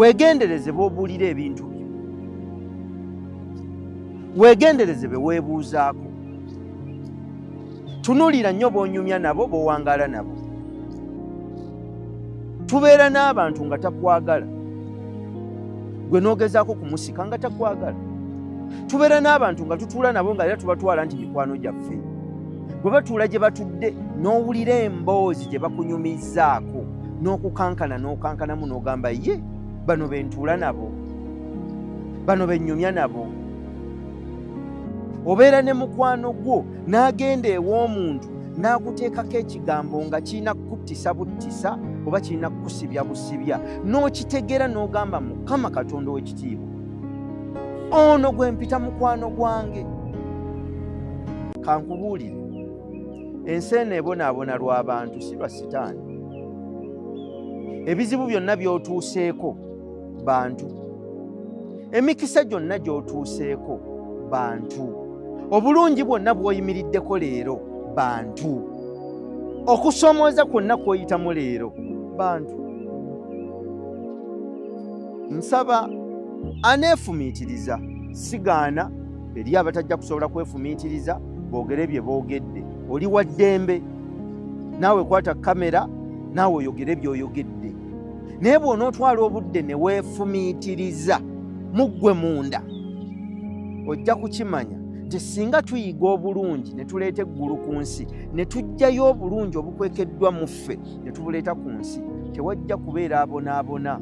weegendereze b'obuulira ebintu byo, weegendereze be weebuuzaako, tunuulira nnyo b'onyumya nabo b'owangaala nabo. Tubeera n'abantu nga takwagala, gwe n'ogezaako kumusika nga takwagala. Tubeera n'abantu nga tutuula nabo nga era tubatwala nti mikwano gyaffe. Bwe batuula gye batudde n'owulira emboozi gye bakunyumizzaako, n'okukankanamu n'ogamba ye, bano be ntuula nabo, bano be nnyumya nabo. Obeera ne mukwano gwo n'agenda ew'omuntu n'akuteekako ekigambo nga kirina kukuttisa buttisa oba kirina kukusibya busibya, n'okitegeera n'ogamba Mukama Katonda ow'ekitiibwa, ono gwe mpita mukwano gwange. Kankubuulire, ensi eno ebonaabona lw'abantu si lwa Sitaani. Ebizibu byonna by'otuuseeko bantu, emikisa gyonna gy'otuuseeko bantu, obulungi bwonna bw'oyimiriddeko leero bantu, okusomooza kwonna kw'oyitamu leero bantu. Nsaba aneefumiitiriza, sigaana eri abatajja kusobola kwefumiitiriza boogere bye boogedde. Oli wa ddembe, naawe kwata kamera, naawe oyogere by'oyogedde. Naye bw'onootwala obudde ne weefumiitiriza mu ggwe munda, ojja kukimanya nti singa tuyiga obulungi ne tuleeta eggulu ku nsi, ne tuggyayo obulungi obukwekeddwa mu ffe ne tubuleeta ku nsi, tewajja kubeera abonaabona